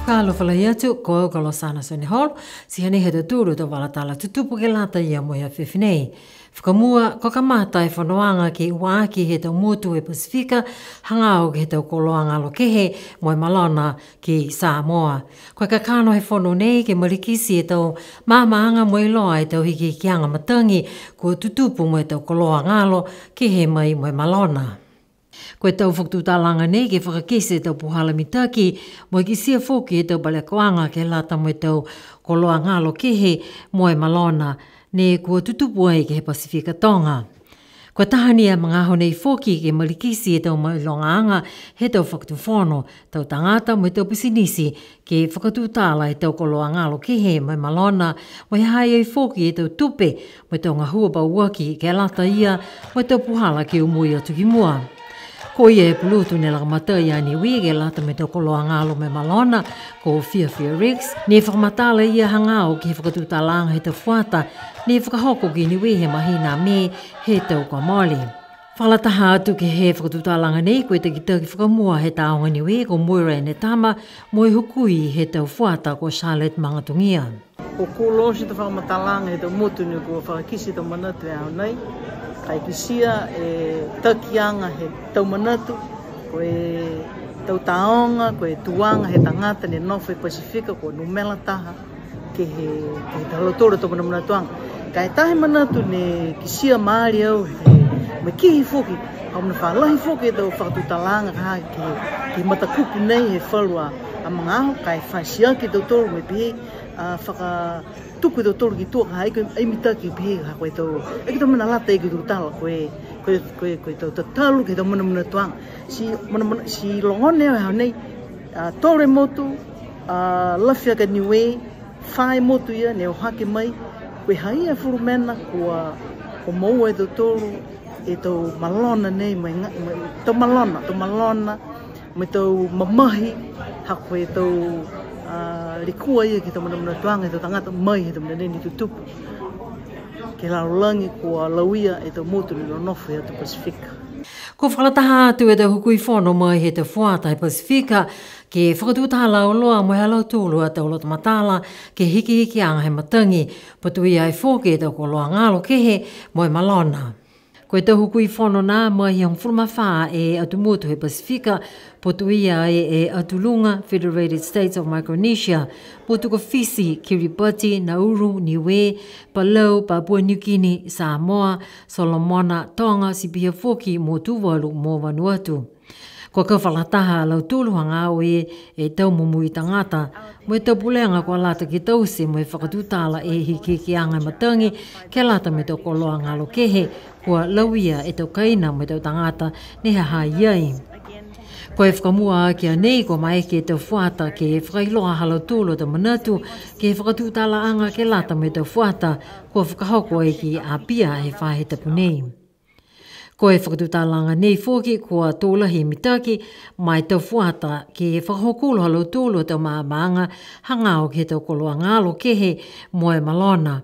Kalo falahia tu ko kalo sana soni hol si hani hedo turu to wala tala tutupu ke lata ia mo ya fefnei. Whakamua ko kamata e whanoanga ki uaki he tau motu e Pasifika hangao ke tau koloanga lo kehe mo e malona ki Samoa. Koe ka kano he whono nei ke marikisi e tau mamaanga mo e loa e tau hiki ki anga matangi ko tutupu mo e tau koloanga lo kehe mai mo e malona. Koe tau whaktutalanga nei ke whakakese tau puhala mitaki mo i ki sia whoki e tau balekoanga ke lata mo e tau koloa ngalo kehe mo e malona ne kua tutupu ai ke he Pasifika tonga. Koe tahani a mga aho nei whoki ke malikisi e tau mailongaanga he tau whaktuwhono tau tangata mo e tau pisinisi ke whakatutala e tau koloa ngalo kehe mo e malona mo he hai ai whoki e tau tupe mo e tau ngahua bauaki ke lata ia mo e tau puhala ke umui atu ki mua. Ko ia e pulutu ne lakamata ia ni wige lata me tau koloa ngalo me malona ko Fia Rex. Ni whakamatala ia hangao ki he whakatutalanga he tau whuata ni whakahoko ki ni wehe mahina me he tau kwa moli. Whalataha atu ke he whakatutalanga nei koe te kitaki whakamua he taonga ni we ko Moira e Tama mo i hukui he tau whuata ko Charlotte Mangatungia. Ko kūlo si te whakamatalanga he tau motu ni ko whakakisi tau manatu e au nei. Kai kisia e takianga he tau manatu, ko e tau taonga, ko e tuanga he tangata ne North Pasifika, ko numela taha ke he talotora tau manatuanga. Kai tahe manatu ne kisia maari au me kihi foki, au na whalahi foki e tau whakatutalanga ke matakupu nei he whalua a mga aho, kai whaisiaki tau toro me pihe tuku tau toro ki tuaka hai ai mitaki pihe ha koe tau e ki tau mana lata e ki tau tala koe tau tatalu ke tau mana tuanga si longone au hau nei tore motu lafia ka niwe whae motu ia ne o hake mai koe hai a furumena ko maua e tau toro e tau malona nei tau malona me tau mamahi ha koe tau rikua ia ki tau mana tuanga e tau tangata mai he tau mana ni tutupu. Ke laulangi kua lauia e tau motu ni lonofu e tau Pasifika. Ko whalataha atu e tau hukui whono mai he tau whuata e Pasifika ke whakatutaha lau loa mo he lau tūlu a tau lota matala ke hiki anga he matangi patu ia e whoke e tau koloa ngalo kehe mo e malona. Ko e tau hukui whono nā mai hiang whurumawha e atu motu he Pasifika potu ia e Atulunga, Federated States of Micronesia, potu ko Fiji, Kiribati, Nauru, Niue, Palau, Papua New Guinea, Samoa, Solomona, Tonga, Sipia Foki, mo Tuvalu, mo Vanuatu. Ko ka whalataha lau tūlu hangau e tau mumu i tangata, mo e tau pulenga kua lata ki tause mo e whakatutala e hiki ki anga matangi ke lata me tau koloa ngalo kehe kua lauia e tau kaina mo e tau tangata ne ha iai. Ko e whakamua ki a nei ko mai ke tau whuata ke whakailoa halau tūlo tau manatu ke whakatutala anga ke lata me tau whuata kua whakahoko e ki a pia he whahe tapu nei. Ko e whakatutalanga nei whoki kua tōlahi mitaki mai tau whuata ke whakahokulo halau tūlo tau maamaanga hangao ke tau koloa ngalo kehe mo e malona.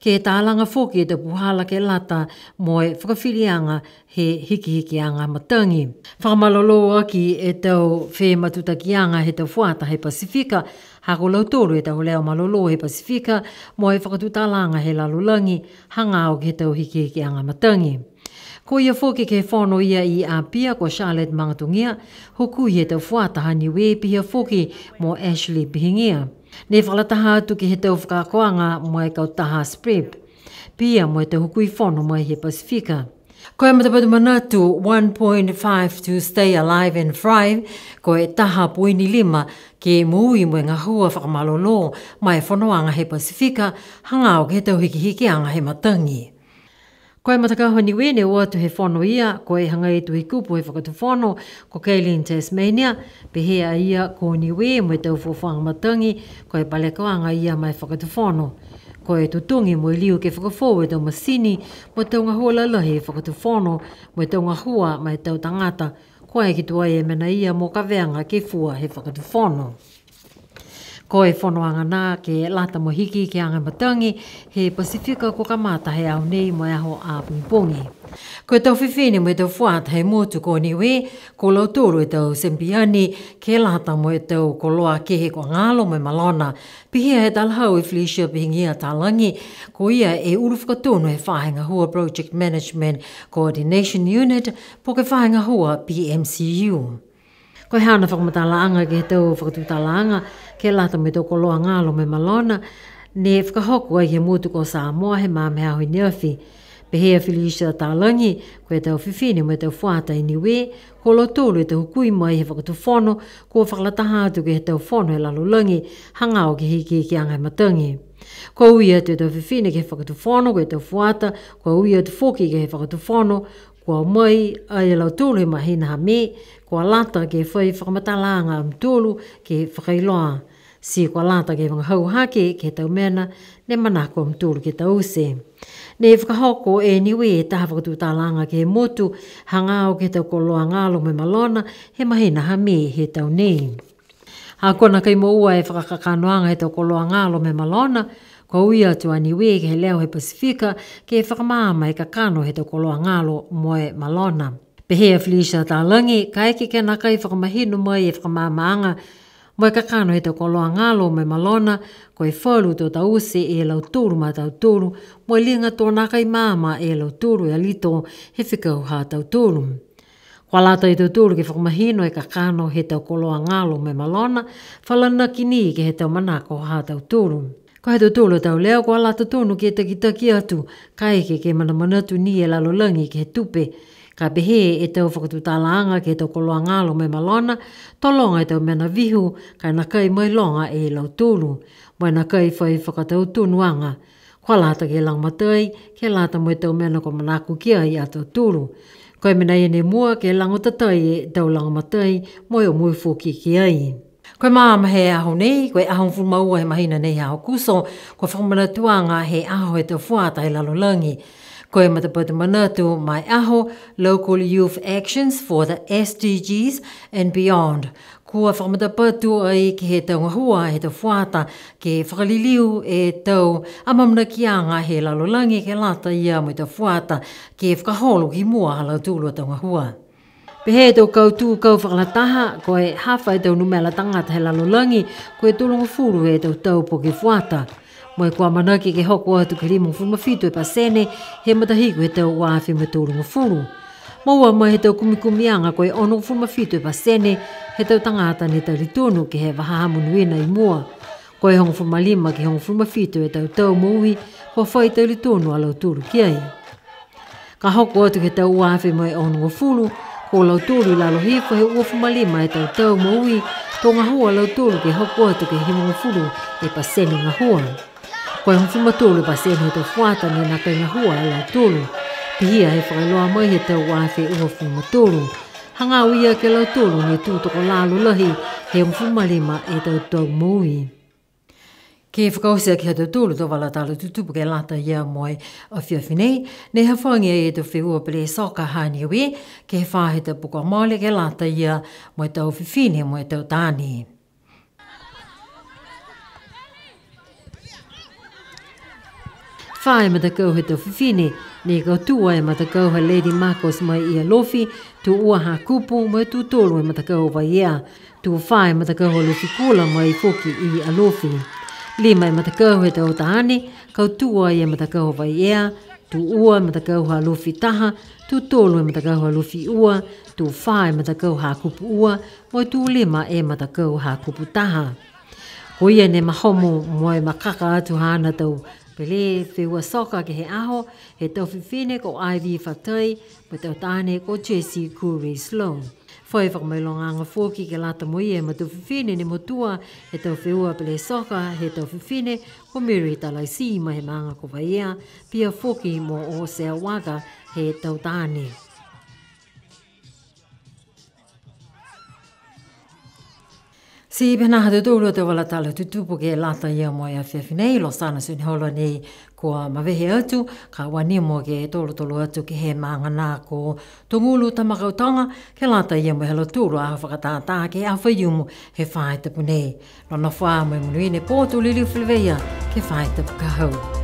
Ke tālanga whoki e tau puhala ke lata mo e whakawhirianga he hiki anga matangi. Whakamalolo aki e tau whe matutakianga he tau whuata he Pasifika hako lau tōru e tau leo malolo he Pasifika mo e whakatutalanga he lalulangi hangao ke tau hiki anga matangi. Ko ia whoke ke whono ia i a pia ko Charlotte Mangatungia, hoku i he tau whuata hani we pia whoke mo Ashley Bihingia. Ne whalataha atu ke he tau whakakoanga mo e kautaha Sprib. Pia mo e tau hukui whono mo he Pasifika. Ko e matapatu manatu 1.5 to stay alive and thrive, ko e taha puini 5 ke mui mo e ngahua whakamalolo mai whonoanga he Pasifika, hangao ke he tau hiki anga he matangi. Ko e matakaho ni wene o atu he whono ia, ko e hanga tu he kupu he whakatu whono, ko Kaylin Tasmania, pe hea ia ko ni we mo e tau whawhanga matangi, ko e palekawanga ia mai whakatu whono. Ko e tutungi mo e liu ke whakawho e tau masini, mo e tau ngahua lalahi he whakatu whono, mo e tau ngahua mai tau tangata, ko e ki tua e mena ia mo kaweanga ke fua he whakatu whono. Ko e whonoanga nā ke lata mo hiki ke anga matangi he Pasifika ko kamata he au nei mo aho a pungi. Ko tau whiwhine mo e tau whuata he motu ko niwe, ko lau tōru e tau sempiani, ke lata mo e tau ko loa kehe ko ngalo mo e malona, pihia he talhau e Felicia pihingia talangi, ko ia e urufkatono he whahenga hua Project Management Coordination Unit, po ke whahenga hua PMCU. Ko he hana whakamatalaanga ke he tau whakatutalaanga, ke lata mo e tau ko loa ngalo mo e malona, ne whakahoku ai he motu ko Samoa he māme hau i Neofi. Pehea Felicia talangi, ko e tau whiwhine mo e tau whuata i niwe, ko lo tōlu e tau hukui mai he whakatu whono, ko whakalataha atu ke he tau whono e lalulangi, hangao ke hiki ki angai matangi. Ko uia atu e tau whiwhine ke he whakatu whono, ko e tau whuata, ko uia atu whoki ke he whakatu whono, ko mai ai e lau tōlu he mahina ha me, ko lata ke whai whakamatalaanga am tōlu ke whakailoa. Si ko lata ke whangahau hake ke tau mena, ne manako am tōlu ke tau se. Ne whakahoko e niwe e taha whakatūtālanga ke he motu, hangao ke tau koloa ngalo me malona, he mahina ha me he tau nei. Ha kona kai mo ua e whakakakanoanga he tau koloa ngalo me malona, ko uia tua niwe ke he leo he Pasifika, ke whakamāma e kakano he tau koloa ngalo moe malona. Pehea Felicia talangi, ka eke ke nakai whakamahinu mai e whakamāmaanga, mo e kakano he tau koloa ngalo me malona, ko e whalu tō tause e lau tūru ma tau tūru, mo e linga tō nakai māma e lau tūru e alito he whikau ha tau tūru. Kwa lata i tau tūru ke whakamahino e kakano he tau koloa ngalo me malona, whalana kini ke he tau manako ha tau tūru. Ko he tau tūru tau leo, kwa lata tōnu ke taki atu, ka eke ke manamanatu ni e lalolangi ke he tupe, ka behe e tau whakatutalaanga ke tau koloa ngalo me malona, tolonga e tau mena vihu, ka nakai mai longa e lau tūru, mai nakai whai whakatau tūnuanga. Kwa lata ke lang matai, ke lata mo e tau mena ko manaku kia i a tau tūru. Ko e mena e ne mua ke lango tatai e tau lang matai, mo e o mui fuki ki ai. Koe māma he aho nei, koe aho whumaua he mahina nei aho kuso, ko whakamanatuanga he aho e tau whuata e lalolangi. Koe matapata manatu mai aho, Local Youth Actions for the SDGs and Beyond. Kua whakamatapatu ai ki he tau ngahua, he tau whuata, ke whakaliliu e tau amamna kianga he lalolangi ke lata ia mo tau whuata, ke whakaholo ki mua halau tūlua tau ngahua. Pehe tau kautū kau whakalataha, koe hawha e tau numela tangata he lalolangi, koe tūlunga furu e tau po ke whuata. Moe kua manaki ke hoko atu ke limu whumawhitu e pasene, he matahiku he tau wafi me tūrunga furu. Maua mai he tau kumikumianga koe ono whumawhitu e pasene, he tau tangata ne tau ritonu ke he wahahamunuina i mua. Koe hongo whumalima ke hongo whumawhitu e tau moui, kua whai tau ritonu alau tūru kiai. Ka hoko atu ke tau wafi mai ono furu, ko lau tūru lalo hifo he ua whumalima e tau moui, tō ngahua lau tūru ke hoko atu ke himunga furu e pasene ngahua. Koe hong tūlu pasene he tau whuata ne nā kai ngahua e lau tūlu. Pihia he whakailoa mai he tau wafe ua tūlu. Hanga uia ke lau tūlu ne tūtoko lalu lahi he hong e tau moui. Ke whakausia ki hatu tūlu tō wala tālu tutupu ke lata ia moe o whiawhinei, ne hawhangia e tau whiua pele soka hani we, ke he whāheta puka maole ke lata ia moe tau whiwhine moe tau tāni. Whae matakau he tau whiwhine, ne kau tua e matakau ha Lady Marcos mai ia lofi, tu ua ha kupu mai tu tōlu e matakau vai ea, tu whae matakau ha lofi kula mai foki i a lofi. Lima e matakau he tau tahane, kau tua e matakau vai ea, tu ua matakau ha lofi taha, tu tōlu e matakau ha lofi ua, tu whae matakau ha kupu ua, mai tu lima e matakau ha kupu taha. Ko ia ne mahomo moe makaka atu hana tau pele whiua soka ke he aho, he tau whiwhine ko Ivy Fatai, me tau tāne ko Jessie Curry Sloan. Whai whakamailonganga whoki ke lata moi e ma tau whiwhine ne motua, he tau whiua pele soka, he tau whiwhine ko Mary Talaisi ma he maanga ko vaia, pia whoki mo o Sea Waga he tau tāne. Si pena hatu tulu te wala tala tutupu ke lata ia mo ia whiawhinei lo sana suni holo ni kua mawehe atu ka wani mo ke tolu atu ke he maangana ko tungulu tamakautanga ke lata ia mo helo tulu a whakatātā ke a whaiumu he whae tapu nei. Lona whaa mo munuine pōtu liliu whileweia ke whae tapu kahau.